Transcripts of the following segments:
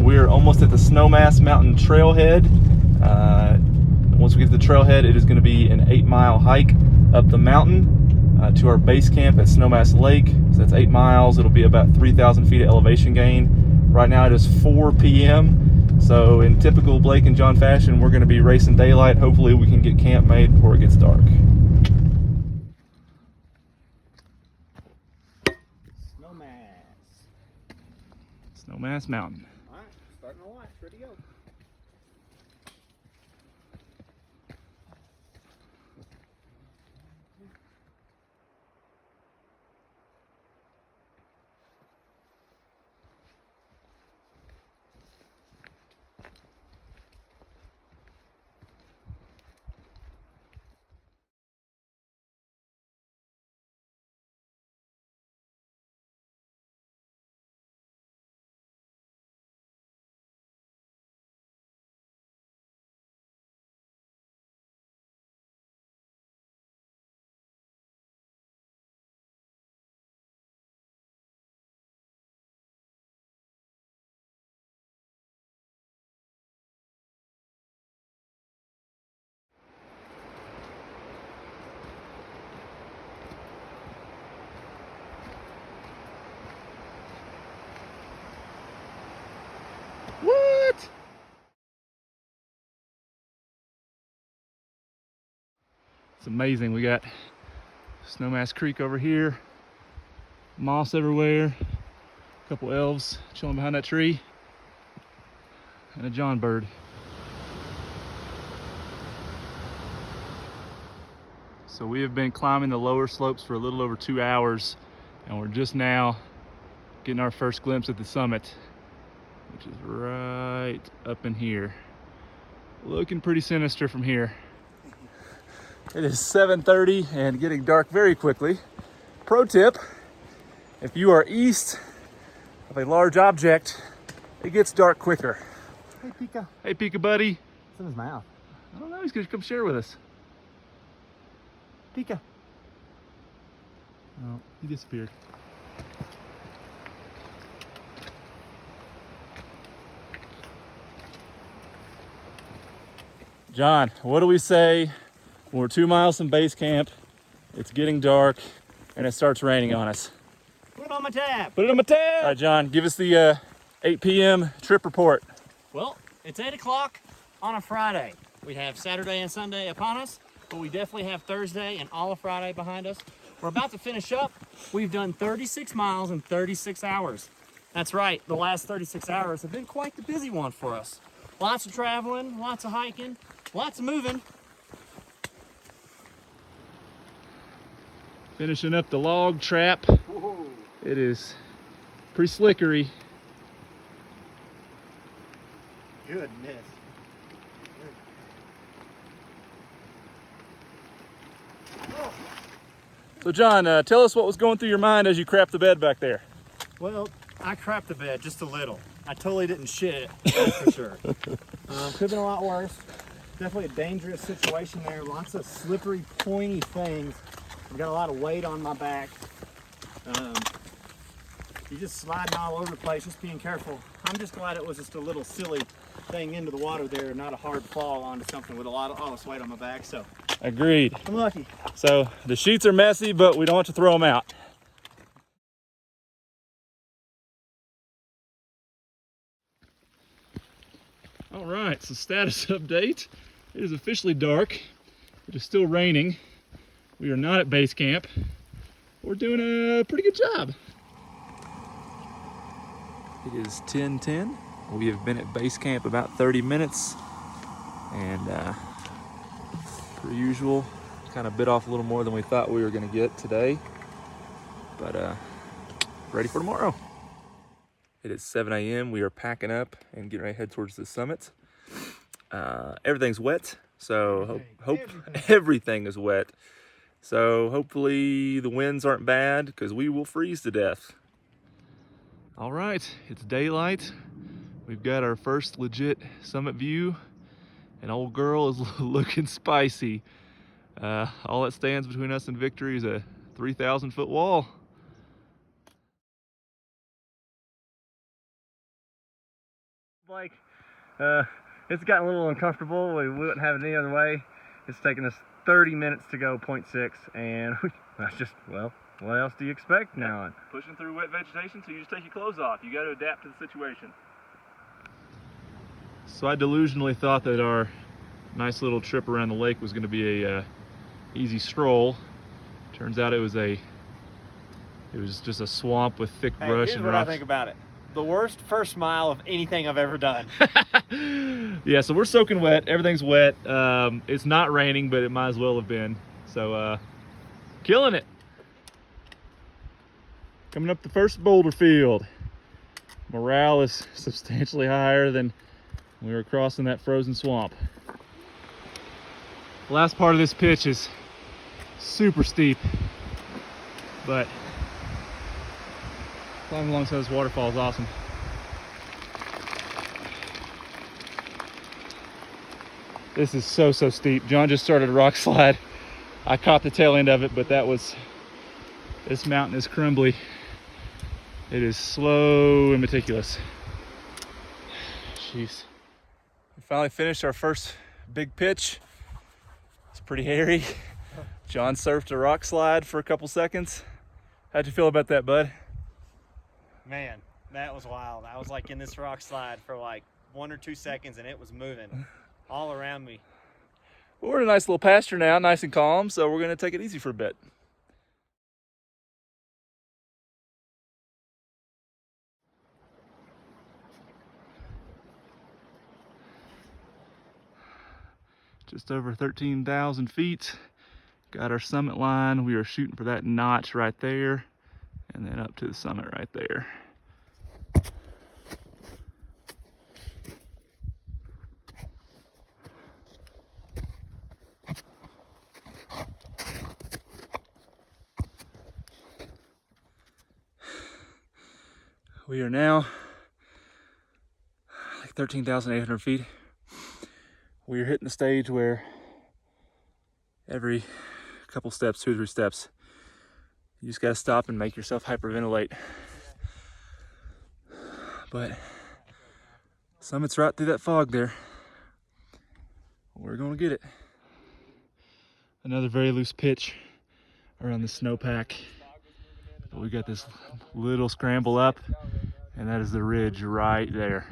We're almost at the Snowmass Mountain trailhead. Once we get to the trailhead, it is going to be an 8-mile hike up the mountain to our base camp at Snowmass Lake. So that's 8 miles. It'll be about 3,000 feet of elevation gain. Right now it is 4 p.m. So in typical Blake and John fashion, we're going to be racing daylight. Hopefully we can get camp made before it gets dark. Snowmass Mountain. All right, starting our watch, ready to go. What? It's amazing. We got Snowmass Creek over here, moss everywhere, a couple elves chilling behind that tree, and a John bird. So we have been climbing the lower slopes for a little over 2 hours, and we're just now getting our first glimpse at the summit, which is right up in here. Looking pretty sinister from here. It is 7:30 and getting dark very quickly. Pro tip, if you are east of a large object, it gets dark quicker. Hey, Pika. Hey, Pika buddy. What's in his mouth? I don't know, he's gonna come share with us. Pika. Oh, he disappeared. John, what do we say when we're 2 miles from base camp, it's getting dark, and it starts raining on us? Put it on my tab. Put it on my tab! All right, John, give us the 8 p.m. trip report. Well, it's 8 o'clock on a Friday. We have Saturday and Sunday upon us, but we definitely have Thursday and all of Friday behind us. We're about to finish up. We've done 36 miles in 36 hours. That's right, the last 36 hours have been quite the busy one for us. Lots of traveling, lots of hiking, lots of moving. Finishing up the log trap. Whoa. It is pretty slickery. Goodness. So John, tell us what was going through your mind as you crapped the bed back there. Well, I crapped the bed just a little. I totally didn't shit it, that's for sure. Could have been a lot worse. Definitely a dangerous situation there. Lots of slippery, pointy things. I've got a lot of weight on my back. You're just sliding all over the place, just being careful. I'm just glad it was just a little silly thing into the water there, not a hard fall onto something with a lot of all this weight on my back. So Agreed. I'm lucky. So the sheets are messy, but we don't want to throw them out. All right, so status update. It is officially dark. It is still raining. We are not at base camp. We're doing a pretty good job. It is 10:10. We have been at base camp about 30 minutes, and per usual, kind of bit off a little more than we thought we were going to get today, but ready for tomorrow. It is 7 a.m. We are packing up and getting ready to head towards the summit. Everything's wet, so hope everything is wet. So hopefully the winds aren't bad, because we will freeze to death. All right, it's daylight. We've got our first legit summit view, and old girl is looking spicy. All that stands between us and victory is a 3,000-foot wall. like it's gotten a little uncomfortable. We wouldn't have it any other way. It's taken us 30 minutes to go 0.6, and that's just, well, what else do you expect now? Pushing through wet vegetation, so you just take your clothes off. You got to adapt to the situation. So I delusionally thought that our nice little trip around the lake was going to be a easy stroll. Turns out it was just a swamp with thick brush here's and what rocks. I think about it. The worst first mile of anything I've ever done. Yeah, so we're soaking wet. Everything's wet. It's not raining, but it might as well have been. So, killing it. Coming up the first boulder field. Morale is substantially higher than when we were crossing that frozen swamp. The last part of this pitch is super steep, but climbing alongside this waterfall is awesome. This is so steep. John just started a rock slide. I caught the tail end of it, but this mountain is crumbly. It is slow and meticulous. Jeez. We finally finished our first big pitch. It's pretty hairy. John surfed a rock slide for a couple seconds. How'd you feel about that, bud? Man, that was wild. I was like in this rock slide for like 1 or 2 seconds and it was moving all around me. Well, we're in a nice little pasture now, nice and calm, so we're gonna take it easy for a bit. Just over 13,000 feet. Got our summit line. We are shooting for that notch right there, and then up to the summit right there. We are now like 13,800 feet. We are hitting the stage where every couple steps, 2 or 3 steps, you just gotta stop and make yourself hyperventilate. But summit's right through that fog there. We're gonna get it. Another very loose pitch around the snowpack. But we got this little scramble up, and that is the ridge right there.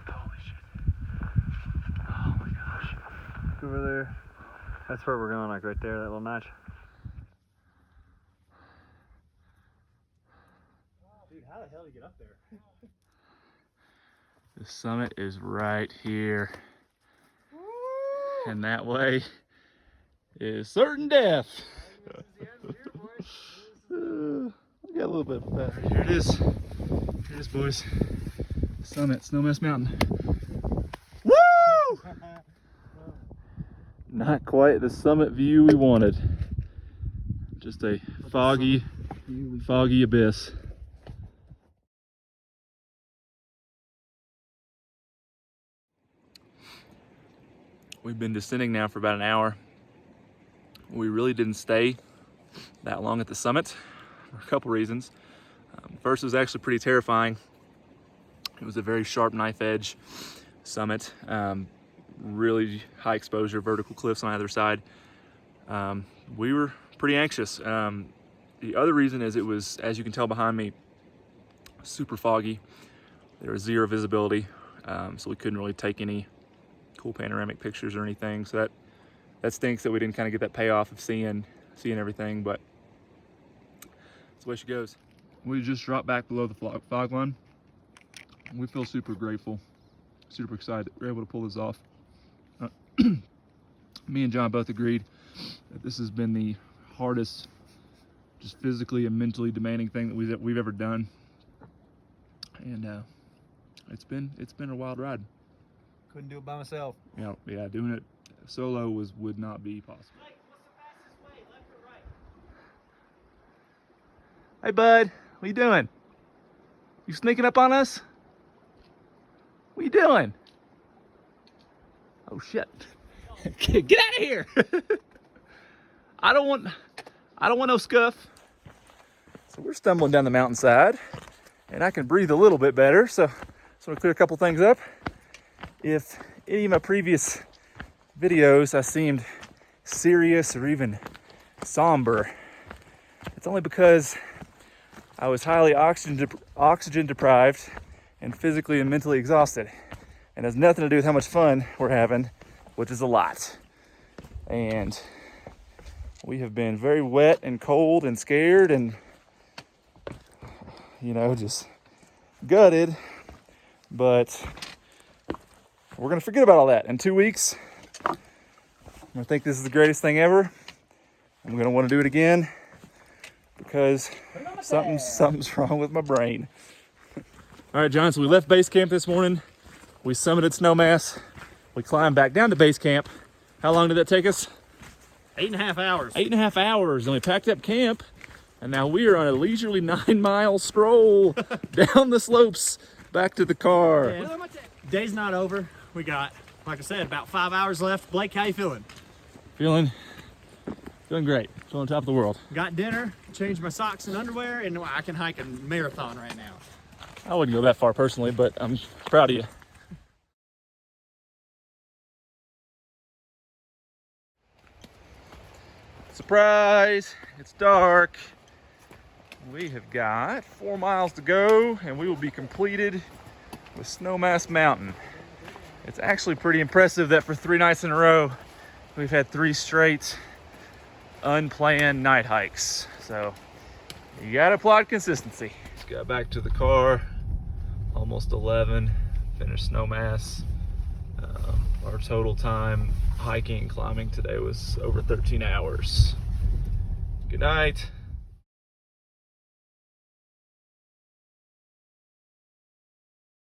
Holy shit. Oh my gosh. Over there. That's where we're going, like right there, that little notch. Dude, how the hell did you get up there? The summit is right here. And that way is certain death. I got a little bit of battery. Here it is. Here it is, boys. Summit, Snowmass Mountain. Woo! Not quite the summit view we wanted. Just a foggy abyss. We've been descending now for about an hour. We really didn't stay that long at the summit for a couple reasons. First, it was actually pretty terrifying. It was a very sharp knife edge summit. Really high exposure, vertical cliffs on either side. We were pretty anxious. The other reason is it was, as you can tell behind me, super foggy. There was zero visibility, so we couldn't really take any cool panoramic pictures or anything. So that stinks that we didn't kind of get that payoff of seeing everything, but that's the way she goes. We just dropped back below the fog line. We feel super grateful, super excited that we're able to pull this off. Me and John both agreed that this has been the hardest, just physically and mentally demanding thing that we've ever done, and it's been a wild ride. Couldn't do it by myself. Yeah, doing it solo would not be possible. Blake, what's the fastest way, left or right? Hey bud, what you doing? You sneaking up on us? What you doing? Oh shit. Get out of here. I don't want no scuff. So we're stumbling down the mountainside, and I can breathe a little bit better. So I'm gonna clear a couple things up. If any of my previous videos I seemed serious or even somber, it's only because I was highly oxygen deprived and physically and mentally exhausted. And has nothing to do with how much fun we're having, which is a lot. And we have been very wet and cold and scared and, you know, just gutted. But we're gonna forget about all that. In 2 weeks, I'm gonna think this is the greatest thing ever. I'm gonna wanna do it again because something's wrong with my brain. All right, John, so we left base camp this morning. We summited Snowmass. We climbed back down to base camp. How long did that take us? 8.5 hours. 8.5 hours. And we packed up camp. And now we are on a leisurely 9-mile stroll down the slopes back to the car. Yeah. Day's not over. We got, like I said, about 5 hours left. Blake, how you feeling? Feeling great. Feeling top of the world. Got dinner, changed my socks and underwear, and I can hike a marathon right now. I wouldn't go that far personally, but I'm proud of you. Surprise! It's dark. We have got 4 miles to go and we will be completed with Snowmass Mountain. It's actually pretty impressive that for 3 nights in a row, we've had 3 straight unplanned night hikes. So you gotta applaud consistency. Just got back to the car, almost 11, finished Snowmass. Our total time hiking and climbing today was over 13 hours. Good night.